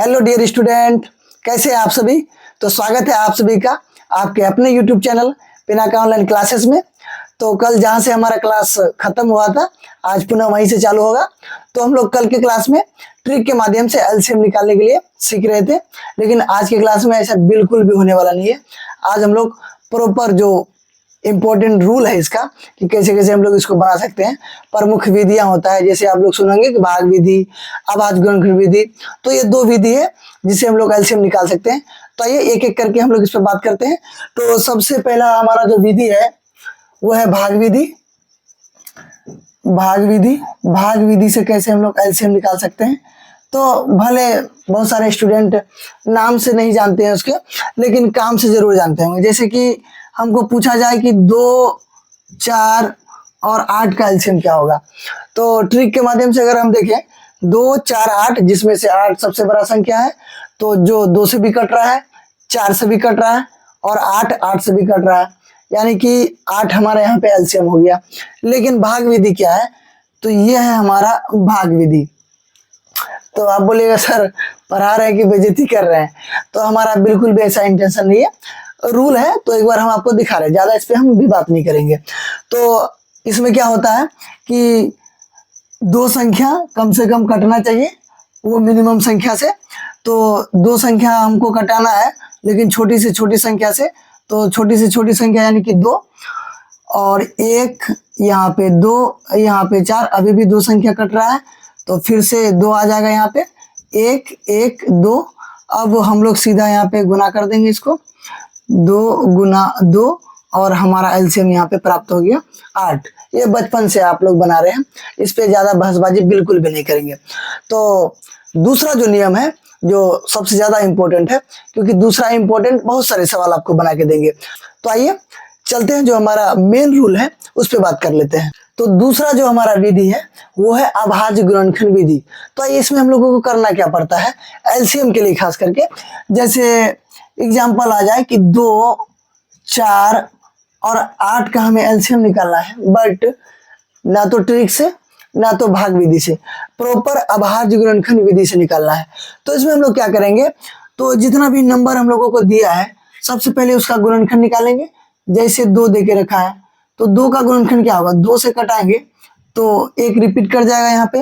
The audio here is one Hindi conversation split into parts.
हेलो डियर स्टूडेंट, कैसे हैं आप सभी। तो स्वागत है आप सभी का आपके अपने YouTube channel Pinaka online classes में। तो कल जहां से हमारा क्लास खत्म हुआ था, आज पुनः वहीं से चालू होगा। तो हम लोग कल के क्लास में ट्रिक के माध्यम से एलसीएम निकालने के लिए सीख रहे थे, लेकिन आज की क्लास में ऐसा बिल्कुल भी होने वाला नहीं है। आज हम लोग प्रॉपर जो इम्पोर्टेंट रूल है इसका कि कैसे कैसे हम लोग इसको बना सकते हैं, प्रमुख विधियां होता है, जैसे आप लोग सुनेंगे कि भाग विधि, अभाज्य गुणनखंड विधि। तो ये दो विधि है जिससे हम लोग एलसीएम निकाल सकते हैं। तो आइए एक एक करके हम लोग इस पर बात करते हैं। तो सबसे पहला हमारा जो विधि है वो है भाग विधि। भाग विधि से कैसे हम लोग एलसीएम निकाल सकते हैं। तो भले बहुत सारे स्टूडेंट नाम से नहीं जानते हैं उसके, लेकिन काम से जरूर जानते होंगे। जैसे कि हमको पूछा जाए कि 2, 4 और 8 का एलसीएम क्या होगा, तो ट्रिक के माध्यम से अगर हम देखें 2, 4, 8, जिसमें से 8 सबसे बड़ा संख्या है, तो जो 2 से भी कट रहा है, 4 से भी कट रहा है और 8 से भी कट रहा है, यानी कि 8 हमारे यहाँ पे एलसीएम हो गया। लेकिन भाग विधि क्या है, तो ये है हमारा भाग विधि। तो आप बोलिएगा सर पढ़ा रहे हैं कि बेइज्जती कर रहे हैं, तो हमारा बिल्कुल भी ऐसा इंटेंशन नहीं है, रूल है। तो एक बार हम आपको दिखा रहे हैं, ज्यादा इस पे हम भी बात नहीं करेंगे। तो इसमें क्या होता है कि 2 संख्या कम से कम कटना चाहिए, वो मिनिमम संख्या से। तो 2 संख्या हमको कटाना है, लेकिन छोटी से छोटी संख्या से। तो छोटी से छोटी संख्या यानी कि 2 और 1, यहाँ पे 2, यहाँ पे 4, अभी भी 2 संख्या कट रहा है, तो फिर से 2 आ जाएगा यहाँ पे, 1, 1, 2। अब हम लोग सीधा यहाँ पे गुना कर देंगे इसको, 2 गुना 2, और हमारा एलसीएम यहाँ पे प्राप्त हो गया 8। ये बचपन से आप लोग बना रहे हैं, इस पे ज्यादा बहसबाजी बिल्कुल भी नहीं करेंगे। तो दूसरा जो नियम है, जो सबसे ज्यादा इंपॉर्टेंट है, क्योंकि दूसरा इंपॉर्टेंट बहुत सारे सवाल आपको बना के देंगे। तो आइए चलते हैं, जो हमारा मेन रूल है उस पर बात कर लेते हैं। तो दूसरा जो हमारा विधि है वो है अभाज्य गुणनखंड विधि। तो आइए इसमें हम लोगों को करना क्या पड़ता है एलसीएम के लिए, खास करके जैसे एग्जाम्पल आ जाए कि 2, 4 और 8 का हमें एलसीएम निकालना है, बट ना तो ट्रिक से ना तो भाग विधि से, प्रॉपर अभाज्य गुणनखंड विधि से निकालना है। तो इसमें हम लोग क्या करेंगे, तो जितना भी नंबर हम लोगों को दिया है, सबसे पहले उसका गुणनखंड निकालेंगे। जैसे 2 दे के रखा है, तो 2 का गुणनखंड क्या होगा, 2 से कटाएंगे तो 1 रिपीट कर जाएगा यहाँ पे।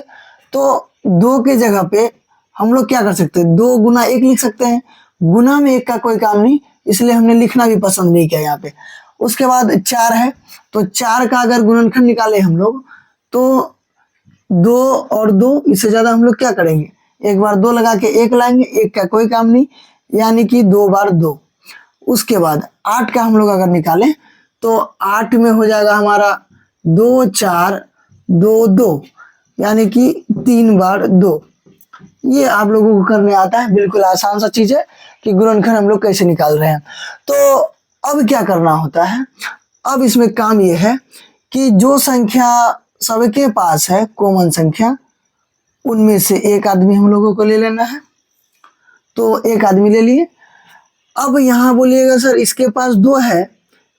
तो 2 के जगह पे हम लोग क्या कर सकते हैं, 2 गुना 1 लिख सकते हैं। गुना में 1 का कोई काम नहीं, इसलिए हमने लिखना भी पसंद नहीं किया यहाँ पे। उसके बाद 4 है, तो 4 का अगर गुणनखंड निकाले हम लोग, तो 2 और 2, इससे ज्यादा हम लोग क्या करेंगे, एक बार 2 लगा के 1 लाएंगे, 1 का कोई काम नहीं, यानी कि 2 बार 2। उसके बाद 8 का हम लोग अगर निकालें, तो 8 में हो जाएगा हमारा 2, 4, 2, 2, यानी कि 3 बार 2। ये आप लोगों को करने आता है, बिल्कुल आसान सा चीज है कि गुणनखंड हम लोग कैसे निकाल रहे हैं। तो अब क्या करना होता है, अब इसमें काम ये है कि जो संख्या सबके पास है, कॉमन संख्या, उनमें से एक आदमी हम लोगों को ले लेना है। तो एक आदमी ले लिए। अब यहाँ बोलिएगा सर इसके पास 2 है,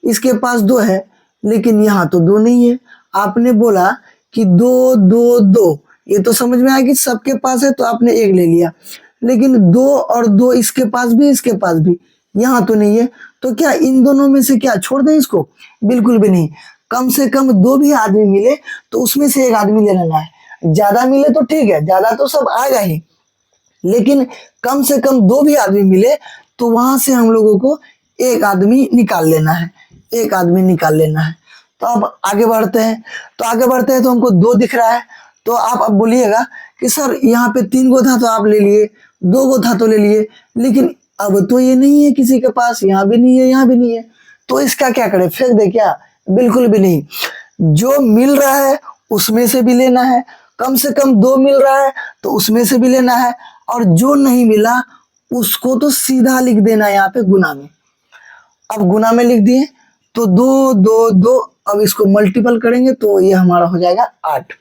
इसके पास 2 है, लेकिन यहाँ तो 2 नहीं है। आपने बोला कि 2, 2, 2, ये तो समझ में आया कि सबके पास है, तो आपने 1 ले लिया। लेकिन 2 और 2 इसके पास भी, इसके पास भी, यहाँ तो नहीं है। तो क्या इन दोनों में से क्या छोड़ दें इसको, बिल्कुल भी नहीं। कम से कम 2 भी आदमी मिले तो उसमें से एक आदमी ले लेना है। ज्यादा मिले तो ठीक है, ज्यादा तो सब आएगा ही, लेकिन कम से कम 2 भी आदमी मिले तो वहां से हम लोगों को एक आदमी निकाल लेना है, एक आदमी निकाल लेना है। तो अब आगे बढ़ते हैं, तो हमको 2 दिख रहा है। तो आप अब बोलिएगा कि सर यहाँ पे 3 गो था तो आप ले लिए, 2 गो था तो ले लिए, लेकिन अब तो ये नहीं है किसी के पास, यहाँ भी नहीं है, यहाँ भी नहीं है। तो इसका क्या करें, फेंक दे क्या, बिल्कुल भी नहीं। जो मिल रहा है उसमें से भी लेना है, कम से कम 2 मिल रहा है तो उसमें से भी लेना है, और जो नहीं मिला उसको तो सीधा लिख देना यहाँ पे गुना में। अब गुना में लिख दिए तो 2, 2, 2, अब इसको मल्टीपल करेंगे तो ये हमारा हो जाएगा 8।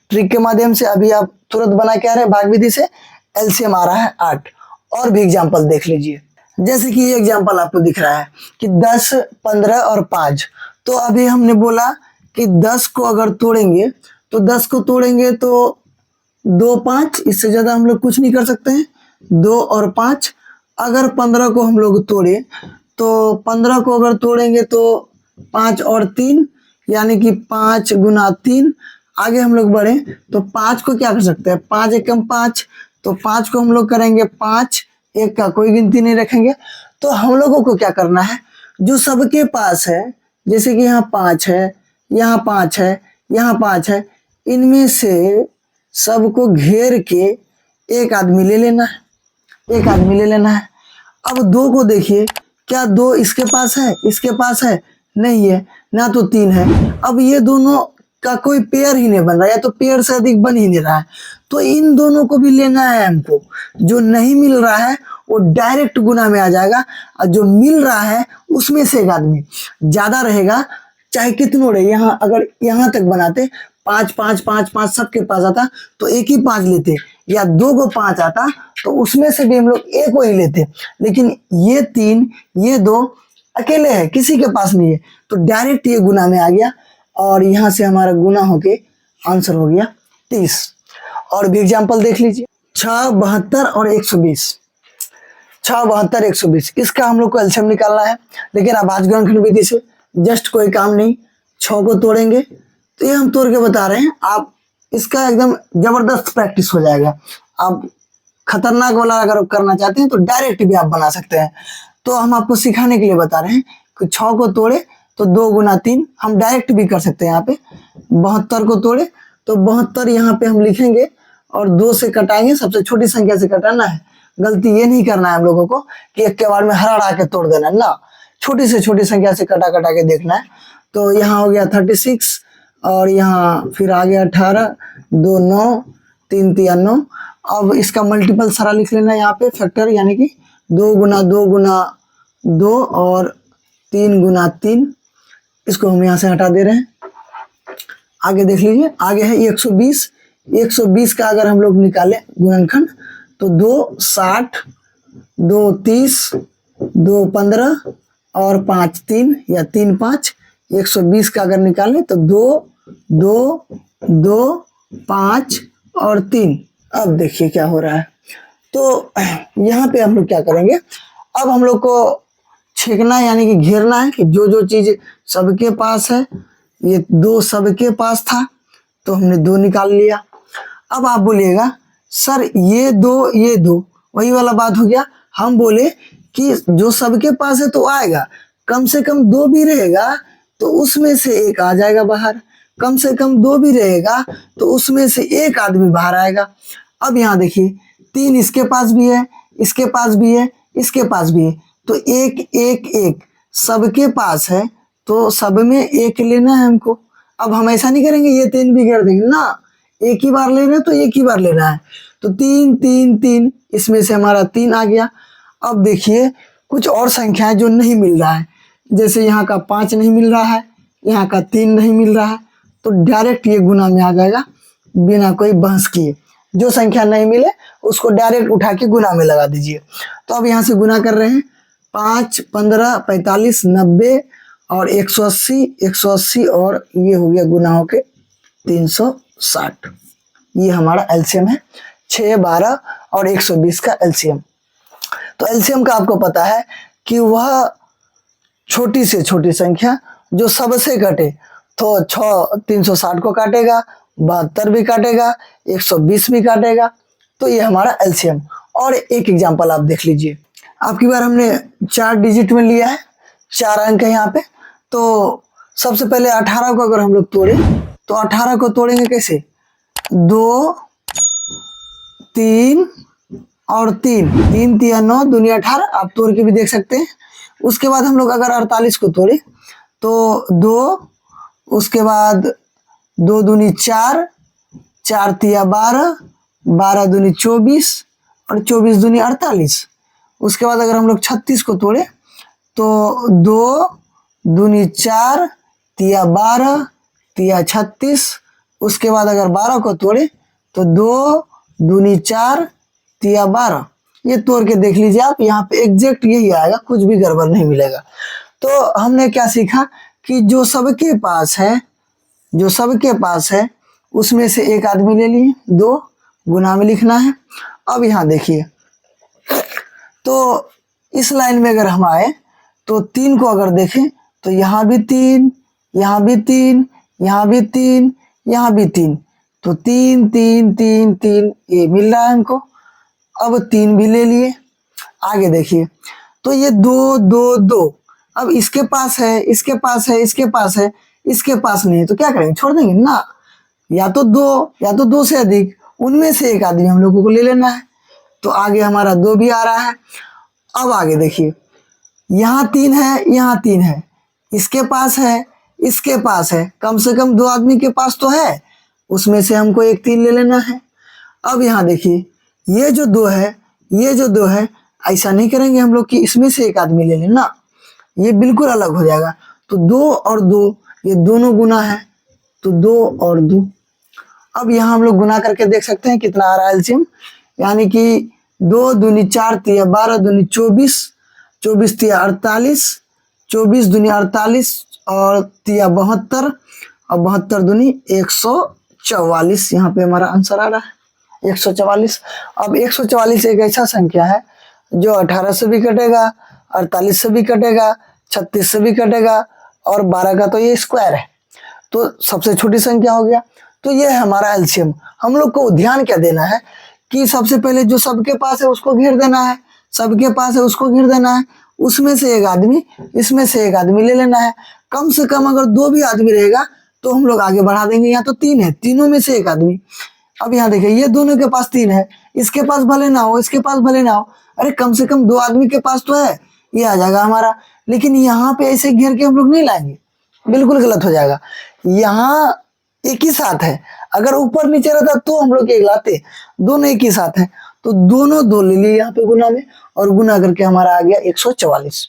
ट्रिक के माध्यम से अभी आप तुरंत बना के आ रहे हैं, भाग विधि से एलसीएम आ रहा है 8। और भी एग्जाम्पल देख लीजिए, जैसे कि ये एग्जाम्पल आपको दिख रहा है कि 10, 15 और 5। तो अभी हमने बोला कि 10 को अगर तोड़ेंगे, तो 10 को तोड़ेंगे तो 2, 5, इससे ज्यादा हम लोग कुछ नहीं कर सकते हैं। 2 और 5। अगर 15 को हम लोग तोड़े तो 15 को अगर तोड़ेंगे तो 5 और 3 यानी कि 5 गुना 3। आगे हम लोग बढ़े तो 5 को क्या कर सकते हैं, 5 एकम 5, तो 5 को हम लोग करेंगे 5, एक का कोई गिनती नहीं रखेंगे। तो हम लोगों को क्या करना है, जो सबके पास है, जैसे कि यहाँ 5 है, यहाँ 5 है, यहाँ 5 है, इनमें से सबको घेर के एक आदमी ले लेना है, एक आदमी ले लेना है। अब 2 को देखिए, क्या 2 इसके पास है, इसके पास है, नहीं है, ना तो 3 है। अब ये दोनों का कोई पेयर ही नहीं बन रहा है, या तो पेयर से अधिक बन ही नहीं रहा है, तो इन दोनों को भी लेना है हमको। जो नहीं मिल रहा है वो डायरेक्ट गुना में आ जाएगा, और जो मिल रहा है उसमें से एक आदमी ज्यादा रहेगा, चाहे कितनों रहे। यहाँ अगर यहाँ तक बनाते 5 5 5 5 सबके पास आता तो एक ही 5 लेते, या 2 को 5 आता तो उसमें से भी हम लोग एक को ही लेते। लेकिन ये 3 ये 2 अकेले है, किसी के पास नहीं है, तो डायरेक्ट ये गुना में आ गया, और यहाँ से हमारा गुना होके आंसर हो गया 30। और भी एग्जाम्पल देख लीजिए, 6, 72 और 120। 6, 72, 120, इसका हम लोग को एलसीएम निकालना है। लेकिन अब आज गुणनखंड विधि से जस्ट कोई काम नहीं, 6 को तोड़ेंगे, तो ये हम तोड़ के बता रहे हैं, आप इसका एकदम जबरदस्त प्रैक्टिस हो जाएगा। आप खतरनाक वाला अगर करना चाहते हैं तो डायरेक्ट भी आप बना सकते हैं। तो हम आपको सिखाने के लिए बता रहे हैं कि 6 को तोड़े तो 2 गुना 3, हम डायरेक्ट भी कर सकते हैं। यहाँ पे 72 को तोड़े तो 72 यहाँ पे हम लिखेंगे और 2 से कटाएंगे, सबसे छोटी संख्या से कटाना है। गलती ये नहीं करना है हम लोगों को कि एक के बार में हरा हरा के तोड़ देना ना, छोटी से छोटी संख्या से कटा कटा के देखना है। तो यहाँ हो गया 36, और यहाँ फिर आ गया 18, 2 9, 3 3 9। अब इसका मल्टीपल सारा लिख लेना है यहाँ पे, फैक्टर, यानी कि 2 गुना 2 गुना 2 और 3 गुना 3। इसको हम यहाँ से हटा दे रहे हैं। आगे देख लीजिए, आगे है 120। 120 का अगर हम लोग निकाले गुणनखंड तो 2 60, 2 30, 2 15 और 5 3 या 3 5। 120 का अगर निकालें तो 2 2 2 5 और 3। अब देखिए क्या हो रहा है। तो यहाँ पे हम लोग क्या करेंगे, अब हम लोग को छेकना यानी कि घेरना है कि जो जो चीज सबके पास है, ये 2 सबके पास था तो हमने 2 निकाल लिया। अब आप बोलिएगा सर ये 2 वही वाला बात हो गया। हम बोले कि जो सबके पास है तो आएगा, कम से कम 2 भी रहेगा तो उसमें से एक आ जाएगा बाहर, कम से कम 2 भी रहेगा तो उसमें से एक आदमी बाहर आएगा। अब यहाँ देखिए 3 इसके पास भी है, इसके पास भी है, इसके पास भी है, तो एक एक एक सबके पास है तो सब में एक लेना है हमको। अब हम ऐसा नहीं करेंगे ये 3 भी कर देंगे ना, एक ही बार लेना है तो एक ही बार लेना है। तो 3 3 3, इसमें से हमारा 3 आ गया। अब देखिए कुछ और संख्याएं जो नहीं मिल रहा है, जैसे यहाँ का 5 नहीं मिल रहा है, यहाँ का 3 नहीं मिल रहा है, तो डायरेक्ट ये गुना में आ जाएगा बिना कोई बहस किए। जो संख्या नहीं मिले उसको डायरेक्ट उठा के गुना में लगा दीजिए। तो अब यहाँ से गुना कर रहे हैं, 5 15 45 90 और 180 180 और ये हो गया गुना होके 360। ये हमारा एलसीएम है, 6 12 और 120 का एलसीएम। तो एलसीएम का आपको पता है कि वह छोटी से छोटी संख्या जो सबसे घटे, तो 360 को काटेगा, 72 भी काटेगा, 120 भी काटेगा। तो ये हमारा एलसीएम। और एक एग्जांपल आप देख लीजिए, आपकी बार हमने 4 डिजिट में लिया है, 4 अंक है यहाँ पे। तो सबसे पहले 18 को अगर हम लोग तोड़े तो 18 को तोड़ेंगे कैसे, 2 3 और 3 3 3 9 दूनी 18, आप तोड़ के भी देख सकते हैं। उसके बाद हम लोग अगर 48 को तोड़े तो 2, उसके बाद 2 दूनी 4, 4 तिया 12, 12 दूनी 24 और 24 दूनी 48। उसके बाद अगर हम लोग 36 को तोड़े तो 2 दूनी 4 तिया 12 तिया 36। उसके बाद अगर 12 को तोड़े तो 2 दूनी 4 तिया 12। ये तोड़ के देख लीजिए आप, यहाँ पे एग्जैक्ट यही आएगा, कुछ भी गड़बड़ नहीं मिलेगा। तो हमने क्या सीखा कि जो सबके पास है, जो सबके पास है उसमें से एक आदमी ले लिए, 2 गुना में लिखना है। अब यहाँ देखिए तो इस लाइन में अगर हम आए तो 3 को अगर देखें तो यहाँ भी 3, यहाँ भी 3, यहाँ भी 3, यहाँ भी 3, तो 3 3 3 3 ये मिल रहा है हमको। अब 3 भी ले लिए। आगे देखिए तो ये 2 2 2, अब इसके पास है, इसके पास है, इसके पास है, इसके पास नहीं है, तो क्या करेंगे, छोड़ देंगे ना। या तो 2 या तो 2 से अधिक, उनमें से एक आदमी हम लोगों को ले लेना है। तो आगे हमारा 2 भी आ रहा है। अब आगे देखिए यहाँ 3 है, यहाँ 3 है, इसके पास है, इसके पास है, कम से कम 2 आदमी के पास तो है, उसमें से हमको एक 3 ले लेना है। अब यहाँ देखिए ये जो 2 है, ये जो 2 है, ऐसा नहीं करेंगे हम लोग कि इसमें से एक आदमी ले लेना, ये बिल्कुल अलग हो जाएगा। तो 2 और 2 ये दोनों गुना है, तो 2 और 2। अब यहाँ हम लोग गुना करके देख सकते हैं कितना आ रहा है एलसीएम, यानी कि 2 दूनी 4 तिया 12 दूनी 24, 24 तिया 48, 24 दूनी 48 और तिया 72 और 72 दूनी 144। यहाँ पे हमारा आंसर आ रहा है 144। अब 144 एक ऐसा संख्या है जो 18 से भी कटेगा, 48 से भी कटेगा, 36 से भी कटेगा और 12 का तो ये स्क्वायर है, तो सबसे छोटी संख्या हो गया। तो ये है हमारा एलसीएम। हम लोग को ध्यान क्या देना है कि सबसे पहले जो सबके पास है उसको घेर देना है, सबके पास है उसको घेर देना है, उसमें से एक आदमी, इसमें से एक आदमी ले लेना है। कम से कम अगर 2 भी आदमी रहेगा तो हम लोग आगे बढ़ा देंगे। यहाँ तो 3 है, तीनों में से एक आदमी। अब यहाँ देखिए ये दोनों के पास 3 है, इसके पास भले ना हो, इसके पास भले ना हो, अरे कम से कम 2 आदमी के पास तो है, ये आ जाएगा हमारा। लेकिन यहाँ पे ऐसे घेर के हम लोग नहीं लाएंगे, बिल्कुल गलत हो जाएगा। यहाँ एक ही साथ है, अगर ऊपर नीचे रहता तो हम लोग एक लाते, दोनों एक ही साथ है, तो दोनों 2 ले लिए यहाँ पे गुना में, और गुना करके हमारा आ गया 144।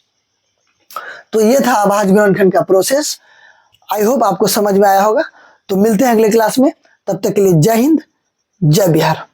तो ये था अभाज्य गुणनखंड का प्रोसेस। आई होप आपको समझ में आया होगा। तो मिलते हैं अगले क्लास में, तब तक के लिए जय हिंद, जय बिहार।